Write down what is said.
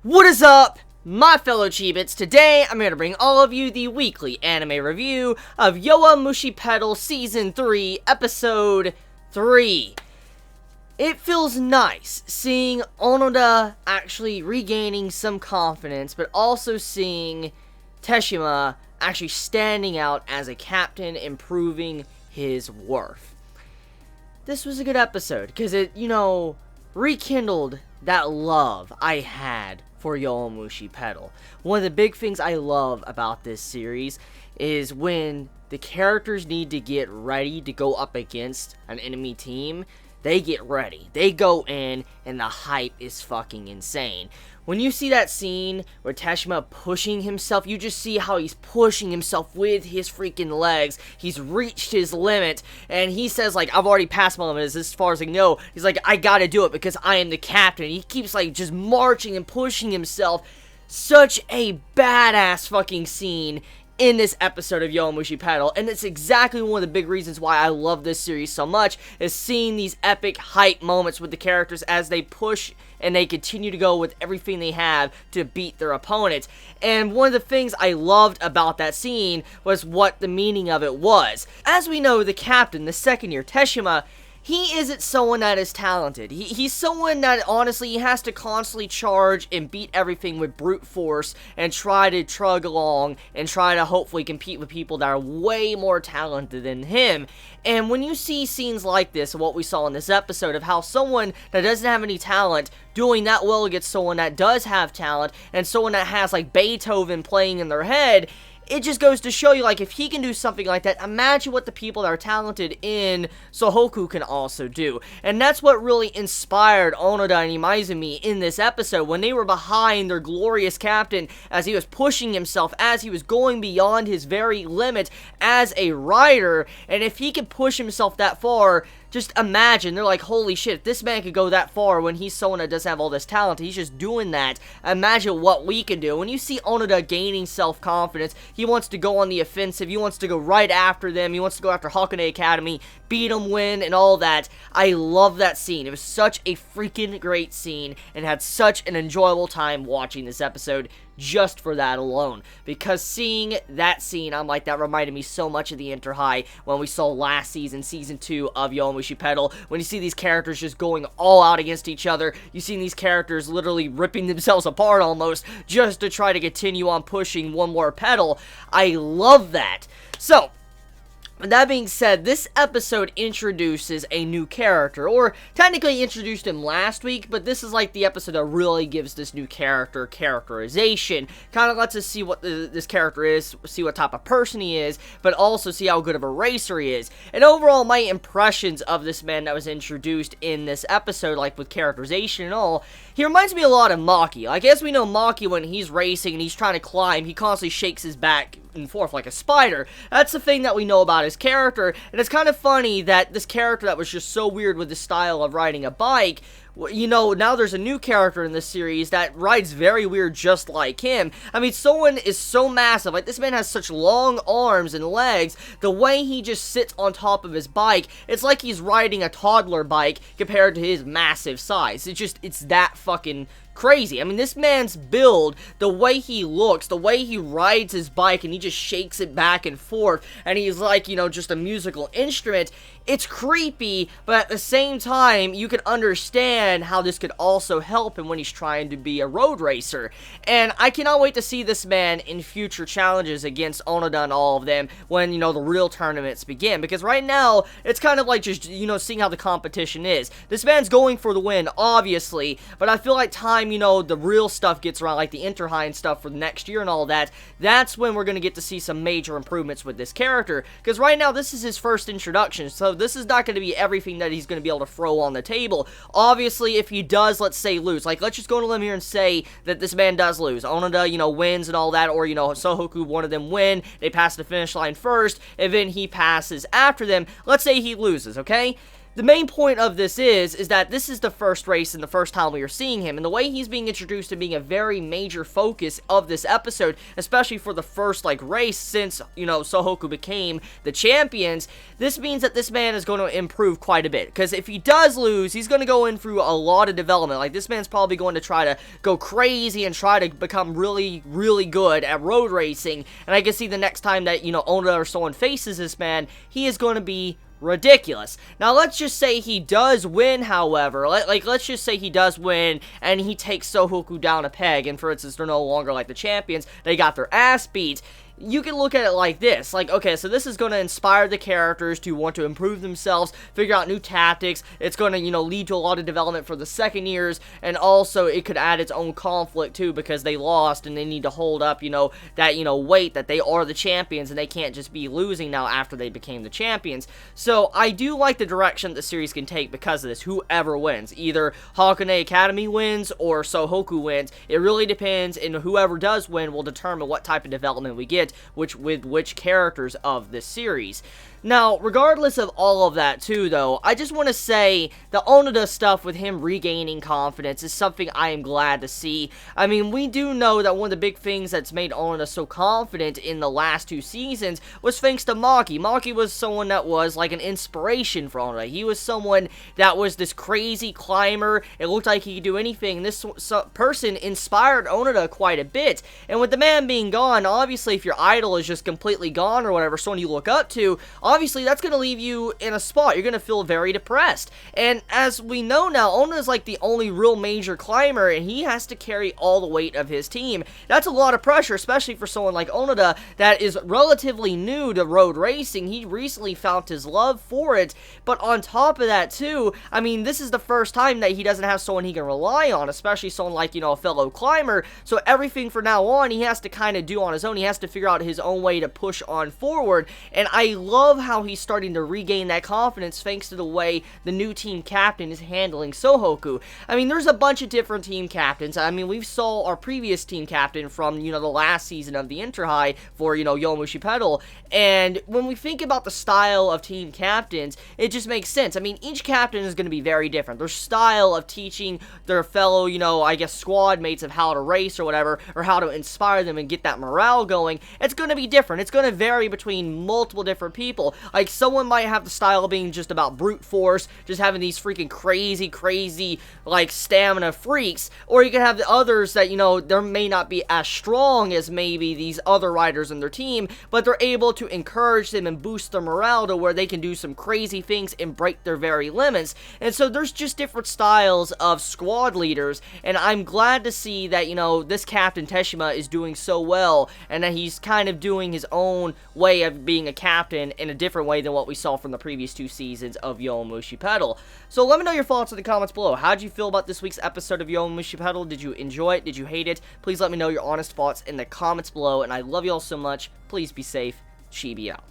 What is up, my fellow Chibits? Today, I'm here to bring all of you the weekly anime review of Yowamushi Pedal Season 3, Episode 3. It feels nice seeing Onoda actually regaining some confidence, but also seeing Teshima actually standing out as a captain and proving his worth. This was a good episode, because it, rekindled that love I had for Yowamushi Pedal. One of the big things I love about this series is when the characters need to get ready to go up against an enemy team, they get ready. They go in, and the hype is fucking insane. When you see that scene where Teshima pushing himself, you just see how he's pushing himself with his freaking legs. He's reached his limit, and he says, like, I've already passed my limit as far as I can go. He's like, I gotta do it because I am the captain. He keeps, like, just marching and pushing himself. Such a badass fucking scene in this episode of Yowamushi Pedal, and it's exactly one of the big reasons why I love this series so much, is seeing these epic hype moments with the characters as they push and they continue to go with everything they have to beat their opponents. And one of the things I loved about that scene was what the meaning of it was. As we know, the captain, the second year, Teshima, he isn't someone that is talented. He's someone that, honestly, he has to constantly charge and beat everything with brute force and try to trug along and try to hopefully compete with people that are way more talented than him. And when you see scenes like this, what we saw in this episode of how someone that doesn't have any talent doing that well against someone that does have talent, and someone that has, like, Beethoven playing in their head, it just goes to show you, like, if he can do something like that, imagine what the people that are talented in Sohoku can also do. And that's what really inspired Onoda and Imaizumi in this episode, when they were behind their glorious captain, as he was pushing himself, as he was going beyond his very limit as a rider. And if he could push himself that far, just imagine, they're like, holy shit, if this man could go that far when he's someone that doesn't have all this talent, he's just doing that. Imagine what we can do. When you see Onoda gaining self-confidence, he wants to go on the offensive, he wants to go right after them, he wants to go after Hakone Academy, beat them, win, and all that. I love that scene. It was such a freaking great scene, and had such an enjoyable time watching this episode just for that alone. Because seeing that scene, I'm like, that reminded me so much of the Inter High when we saw last season, Season 2 of Yowamushi Pedal, when you see these characters just going all out against each other. You see these characters literally ripping themselves apart almost, just to try to continue on pushing one more pedal. I love that. So, that being said, this episode introduces a new character, or technically introduced him last week, but this is like the episode that really gives this new character characterization. Kind of lets us see what this character is, see what type of person he is, but also see how good of a racer he is. And overall, my impressions of this man that was introduced in this episode, like with characterization and all, he reminds me a lot of Maki. Like, as we know, Maki, when he's racing and he's trying to climb, he constantly shakes his back and forth like a spider. That's the thing that we know about his character, and it's kind of funny that this character that was just so weird with the style of riding a bike, now there's a new character in this series that rides very weird just like him. I mean, someone is so massive, like, this man has such long arms and legs, the way he just sits on top of his bike, it's like he's riding a toddler bike compared to his massive size. It's that fucking crazy. I mean, this man's build, the way he looks, the way he rides his bike, and he just shakes it back and forth, and he's like, just a musical instrument. It's creepy, but at the same time, you can understand how this could also help him when he's trying to be a road racer. And I cannot wait to see this man in future challenges against Onoda and all of them when, the real tournaments begin. Because right now, it's kind of like just, seeing how the competition is. This man's going for the win, obviously, but I feel like time, the real stuff gets around, like the Inter High and stuff for the next year and all that, that's when we're going to get to see some major improvements with this character. Because right now, this is his first introduction, so this is not going to be everything that he's going to be able to throw on the table. Obviously, if he does, let's say, lose, like, let's just go on a limb here and say that this man does lose. Onoda, wins and all that, or, Sohoku, one of them win, they pass the finish line first, and then he passes after them. Let's say he loses, okay? the main point of this is that this is the first race and the first time we are seeing him, and the way he's being introduced and being a very major focus of this episode, especially for the first, like, race since, you know, Sohoku became the champions, this means that this man is going to improve quite a bit, because if he does lose, he's going to go in through a lot of development. Like, this man's probably going to try to go crazy and try to become really, really good at road racing, and I can see the next time that, you know, Onoda or someone faces this man, he is going to be ridiculous. Now, let's just say he does win, however. Let's just say he does win, and he takes Sohoku down a peg, and for instance, they're no longer, like, the champions. They got their ass beat. You can look at it like this, like, okay, so this is going to inspire the characters to want to improve themselves, figure out new tactics. It's going to, you know, lead to a lot of development for the second years, and also it could add its own conflict too, because they lost and they need to hold up, you know, that, you know, weight that they are the champions and they can't just be losing now after they became the champions. So I do like the direction the series can take because of this. Whoever wins, either Hakone Academy wins or Sohoku wins, it really depends, and whoever does win will determine what type of development we get with which characters of this series. Now, regardless of all of that too, though, I just want to say the Onoda stuff with him regaining confidence is something I am glad to see. I mean, we do know that one of the big things that's made Onoda so confident in the last 2 seasons was thanks to Maki. Maki was someone that was like an inspiration for Onoda. He was someone that was this crazy climber. It looked like he could do anything. This person inspired Onoda quite a bit. And with the man being gone, obviously if your idol is just completely gone or whatever, someone you look up to, obviously that's going to leave you in a spot. You're going to feel very depressed. And as we know now, Onoda is like the only real major climber, and he has to carry all the weight of his team. That's a lot of pressure, especially for someone like Onoda that is relatively new to road racing. He recently found his love for it, but on top of that too, I mean, this is the first time that he doesn't have someone he can rely on, especially someone like, you know, a fellow climber. So everything from now on, he has to kind of do on his own. He has to figure out his own way to push on forward, and I love how he's starting to regain that confidence thanks to the way the new team captain is handling Sohoku. I mean, there's a bunch of different team captains. I mean, we saw our previous team captain from, you know, the last season of the Inter High for, you know, Yowamushi Pedal, and when we think about the style of team captains, it just makes sense. I mean, each captain is going to be very different. Their style of teaching their fellow, you know, I guess squad mates of how to race or whatever, or how to inspire them and get that morale going, it's going to be different. It's going to vary between multiple different people. Like, someone might have the style of being just about brute force, just having these freaking crazy, like, stamina freaks, or you can have the others that, you know, they may not be as strong as maybe these other riders in their team, but they're able to encourage them and boost their morale to where they can do some crazy things and break their very limits. And so there's just different styles of squad leaders, and I'm glad to see that, you know, this Captain Teshima is doing so well, and that he's kind of doing his own way of being a captain in a different way than what we saw from the previous 2 seasons of Yowamushi Pedal. So let me know your thoughts in the comments below. How did you feel about this week's episode of Yowamushi Pedal? Did you enjoy it? Did you hate it? Please let me know your honest thoughts in the comments below, and I love you all so much. Please be safe. Chibi out.